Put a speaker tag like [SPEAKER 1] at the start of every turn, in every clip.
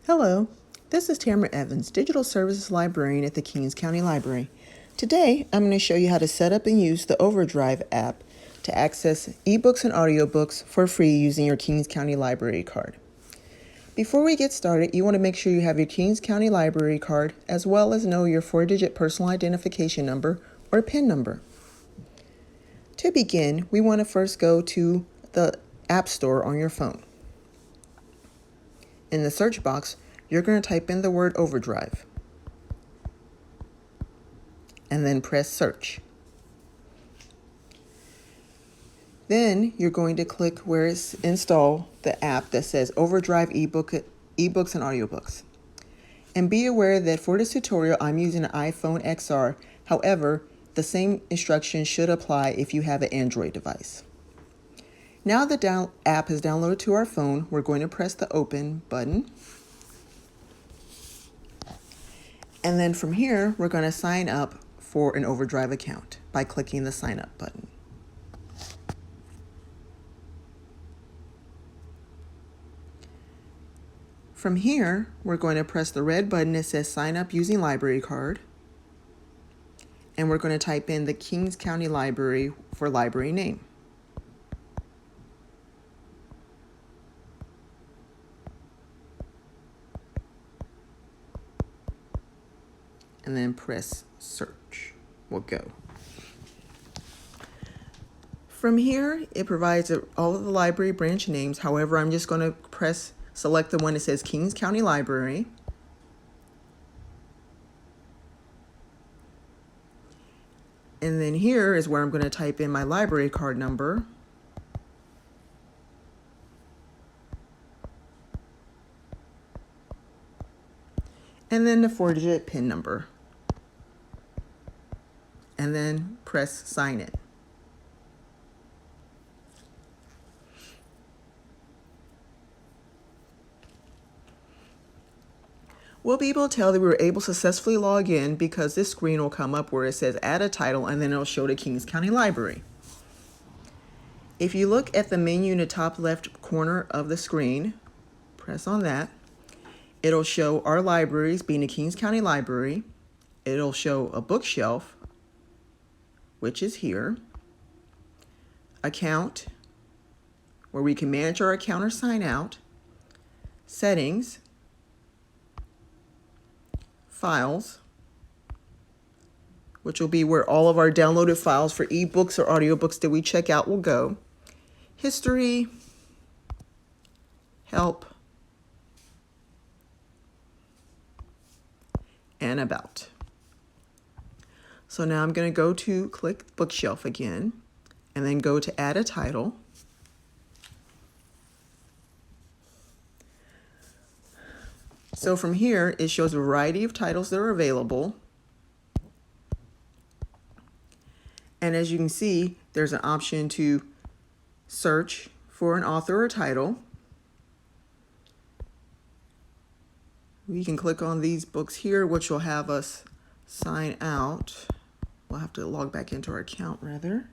[SPEAKER 1] Hello, this is Tamara Evans, Digital Services Librarian at the Kings County Library. Today, I'm going to show you how to set up and use the OverDrive app to access ebooks and audiobooks for free using your Kings County Library card. Before we get started, you want to make sure you have your Kings County Library card as well as know your 4-digit personal identification number or PIN number. To begin, we want to first go to the App Store on your phone. In the search box, you're going to type in the word OverDrive and then press search. Then you're going to click where it's install the app that says OverDrive ebooks and audiobooks. And be aware that for this tutorial, I'm using an iPhone XR. However, the same instructions should apply if you have an Android device. Now the app is downloaded to our phone, we're going to press the open button. And then from here, we're going to sign up for an OverDrive account by clicking the sign up button. From here, we're going to press the red button that says sign up using library card. And we're going to type in the Kings County Library for library name. And then press search. We'll go. From here, it provides all of the library branch names. However, I'm just going to select the one that says Kings County Library. And then here is where I'm going to type in my library card number. And then the 4-digit PIN number. And then press sign in. We'll be able to tell that we were able to successfully log in because this screen will come up where it says add a title and then it'll show the Kings County Library. If you look at the menu in the top left corner of the screen, press on that. It'll show our libraries being the Kings County Library. It'll show a bookshelf, which is here. Account, where we can manage our account or sign out. Settings. Files, which will be where all of our downloaded files for ebooks or audiobooks that we check out will go. History, help, and about. So now I'm going to go to click bookshelf again and then go to add a title. So from here, it shows a variety of titles that are available. And as you can see, there's an option to search for an author or title. We can click on these books here, which will have us sign out. We'll have to log back into our account rather.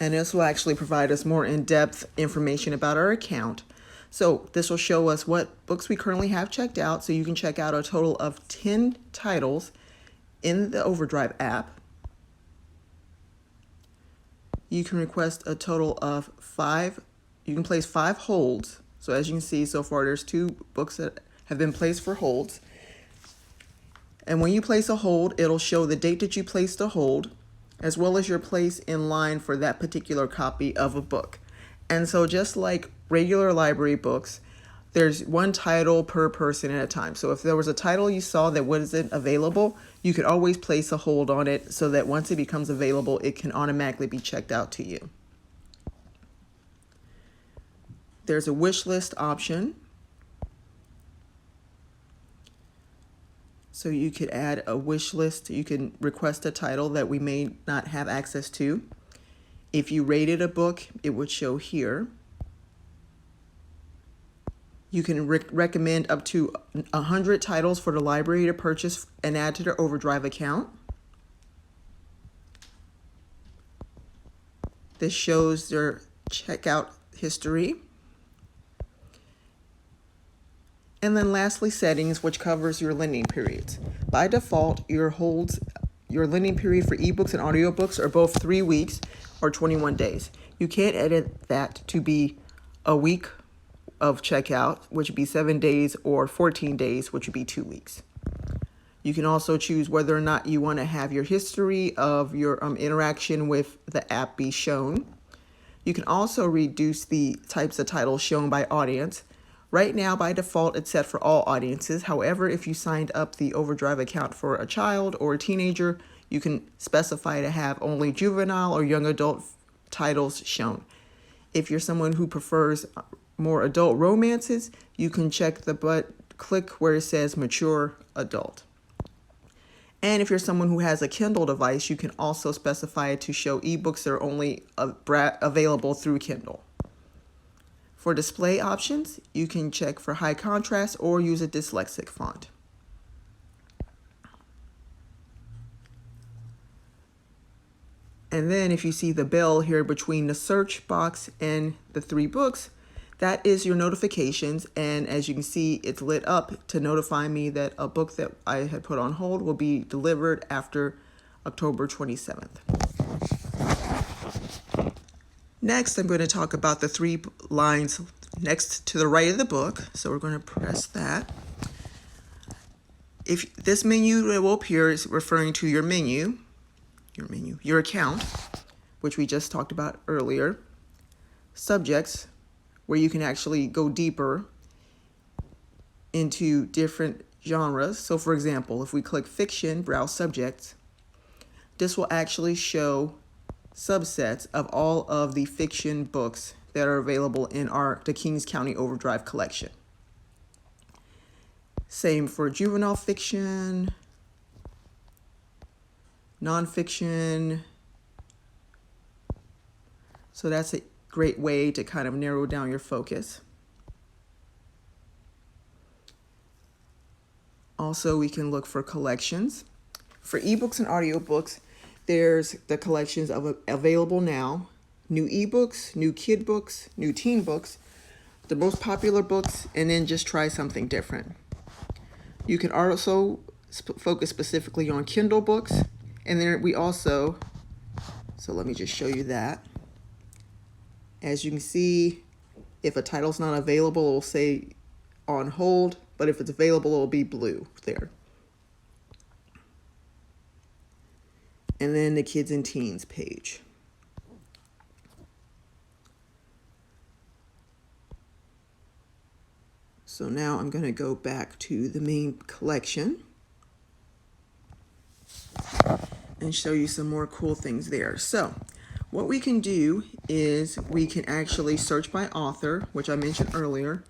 [SPEAKER 1] And this will actually provide us more in-depth information about our account. So this will show us what books we currently have checked out. So you can check out a total of 10 titles in the OverDrive app. You can request a total of 5. You can place 5 holds. So as you can see, so far there's 2 books that have been placed for holds. And when you place a hold, it'll show the date that you placed the hold, as well as your place in line for that particular copy of a book. And so just like regular library books, there's one title per person at a time. So if there was a title you saw that wasn't available, you could always place a hold on it so that once it becomes available, it can automatically be checked out to you. There's a wish list option. So you could add a wish list. You can request a title that we may not have access to. If you rated a book, it would show here. You can recommend up to 100 titles for the library to purchase and add to their OverDrive account. This shows their checkout history. And then lastly, settings, which covers your lending periods. By default, your lending period for ebooks and audiobooks are both 3 weeks or 21 days. You can't edit that to be a week of checkout, which would be 7 days, or 14 days, which would be 2 weeks. You can also choose whether or not you want to have your history of your interaction with the app be shown. You can also reduce the types of titles shown by audience. Right now, by default, it's set for all audiences. However, if you signed up the OverDrive account for a child or a teenager, you can specify to have only juvenile or young adult titles shown. If you're someone who prefers more adult romances, you can click where it says mature adult. And if you're someone who has a Kindle device, you can also specify to show ebooks that are only available through Kindle. For display options, you can check for high contrast or use a dyslexic font. And then if you see the bell here between the search box and the 3 books, that is your notifications. And as you can see, it's lit up to notify me that a book that I had put on hold will be delivered after October 27th. Next, I'm going to talk about the 3 lines next to the right of the book. So we're going to press that. If this menu that will appear is referring to your your account, which we just talked about earlier. Subjects, where you can actually go deeper into different genres. So for example, if we click fiction, browse subjects, this will actually show subsets of all of the fiction books that are available in the Kings County OverDrive collection. Same for juvenile fiction, nonfiction. So that's a great way to kind of narrow down your focus. Also, we can look for collections. For ebooks and audiobooks, there's the collections of available now, new ebooks, new kid books, new teen books, the most popular books, and then just try something different. You can also focus specifically on Kindle books. And then we also, so let me just show you that. As you can see, if a title's not available, it will say on hold, but if it's available, it will be blue there. And then the kids and teens page. So now I'm going to go back to the main collection and show you some more cool things there. So what we can do is we can actually search by author, which I mentioned earlier.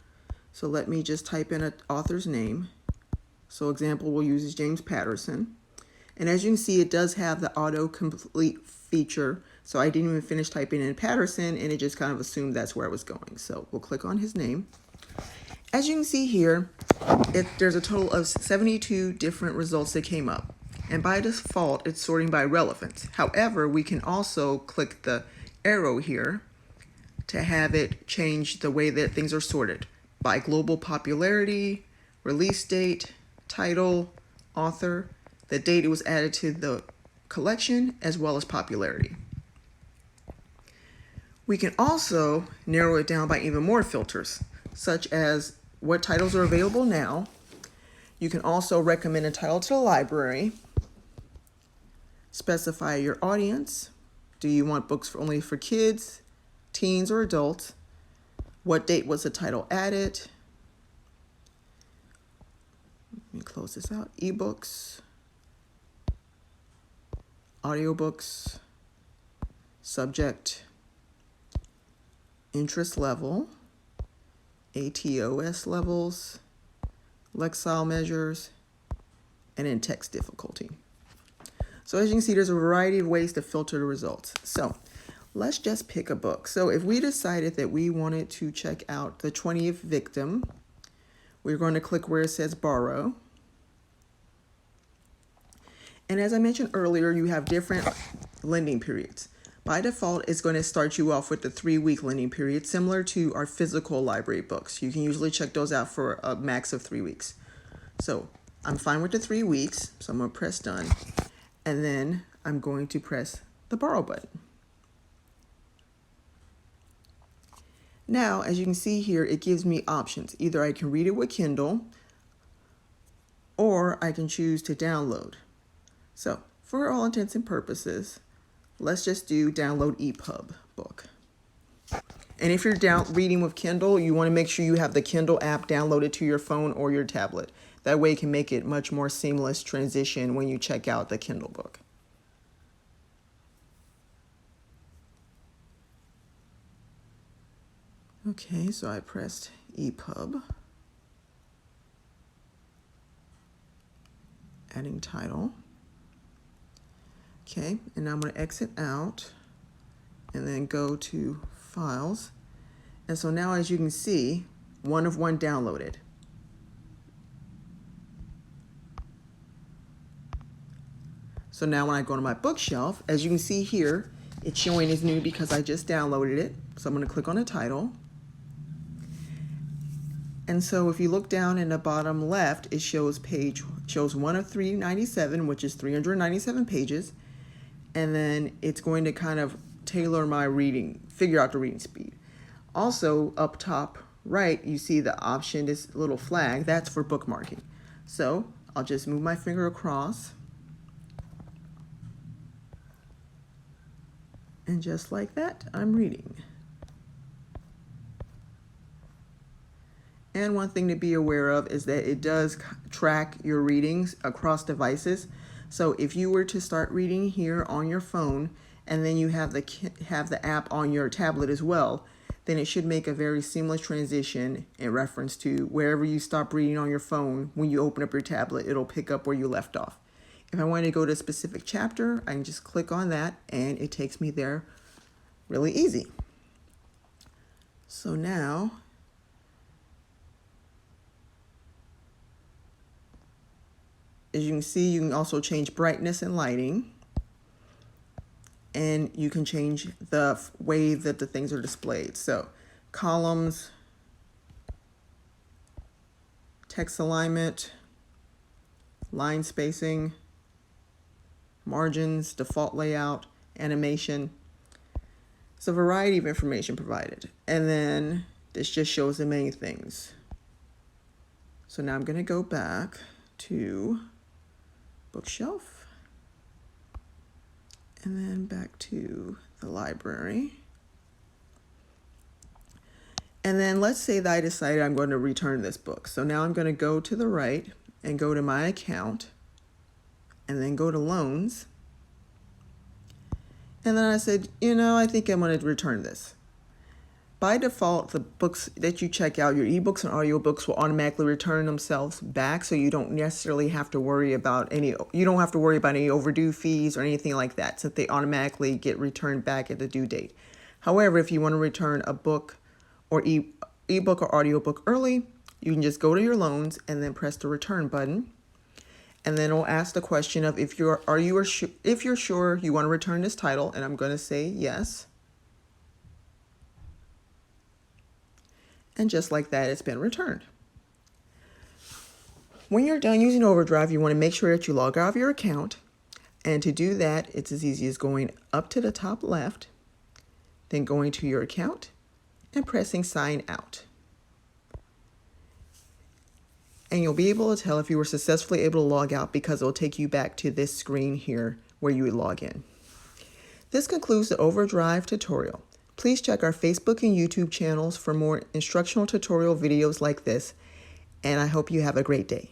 [SPEAKER 1] So let me just type in an author's name. So example we'll use is James Patterson. And as you can see, it does have the autocomplete feature. So I didn't even finish typing in Patterson, and it just kind of assumed that's where I was going. So we'll click on his name. As you can see here, there's a total of 72 different results that came up. And by default, it's sorting by relevance. However, we can also click the arrow here to have it change the way that things are sorted by global popularity, release date, title, author, the date it was added to the collection, as well as popularity. We can also narrow it down by even more filters, such as what titles are available now. You can also recommend a title to the library, specify your audience. Do you want books only for kids, teens, or adults? What date was the title added? Let me close this out. Ebooks, audiobooks, subject, interest level, ATOS levels, Lexile measures, and in text difficulty. So as you can see, there's a variety of ways to filter the results. So let's just pick a book. So if we decided that we wanted to check out The 20th Victim, We're going to click where it says borrow. And as I mentioned earlier, you have different lending periods. By default, it's going to start you off with the 3-week lending period, similar to our physical library books. You can usually check those out for a max of 3 weeks. So I'm fine with the 3 weeks, so I'm going to press done. And then I'm going to press the borrow button. Now, as you can see here, it gives me options. Either I can read it with Kindle, or I can choose to download. So for all intents and purposes, let's just do download EPUB book. And if you're reading with Kindle, you want to make sure you have the Kindle app downloaded to your phone or your tablet. That way it can make it much more seamless transition when you check out the Kindle book. Okay, so I pressed EPUB. Adding title. Okay, and now I'm going to exit out and then go to files. And so now, as you can see, 1 of 1 downloaded. So now when I go to my bookshelf, as you can see here, it's showing as new because I just downloaded it. So I'm going to click on the title. And so if you look down in the bottom left, it shows 1 of 397, which is 397 pages. And then it's going to kind of tailor my reading, figure out the reading speed. Also, up top right, you see the option, this little flag, that's for bookmarking. So I'll just move my finger across. And just like that, I'm reading. And one thing to be aware of is that it does track your readings across devices. So if you were to start reading here on your phone, and then you have the app on your tablet as well, then it should make a very seamless transition in reference to wherever you stop reading on your phone. When you open up your tablet, it'll pick up where you left off. If I want to go to a specific chapter, I can just click on that and it takes me there really easy. So now, as you can see, you can also change brightness and lighting. And you can change the way that the things are displayed. So columns, text alignment, line spacing, margins, default layout, animation. It's a variety of information provided. And then this just shows the main things. So now I'm going to go back to bookshelf. And then back to the library. And then let's say that I decided I'm going to return this book. So now I'm going to go to the right and go to my account and then go to loans. And then I said, I think I'm going to return this. By default, the books that you check out, your ebooks and audiobooks, will automatically return themselves back, so you don't necessarily have to worry about any overdue fees or anything like that, since they automatically get returned back at the due date. However, if you want to return a book or ebook or audiobook early, you can just go to your loans and then press the return button. And then it'll ask the question of if you're sure you want to return this title, and I'm going to say yes. And just like that, it's been returned. When you're done using OverDrive, you want to make sure that you log out of your account. And to do that, it's as easy as going up to the top left, then going to your account and pressing sign out. And you'll be able to tell if you were successfully able to log out because it'll take you back to this screen here where you would log in. This concludes the OverDrive tutorial. Please check our Facebook and YouTube channels for more instructional tutorial videos like this, and I hope you have a great day.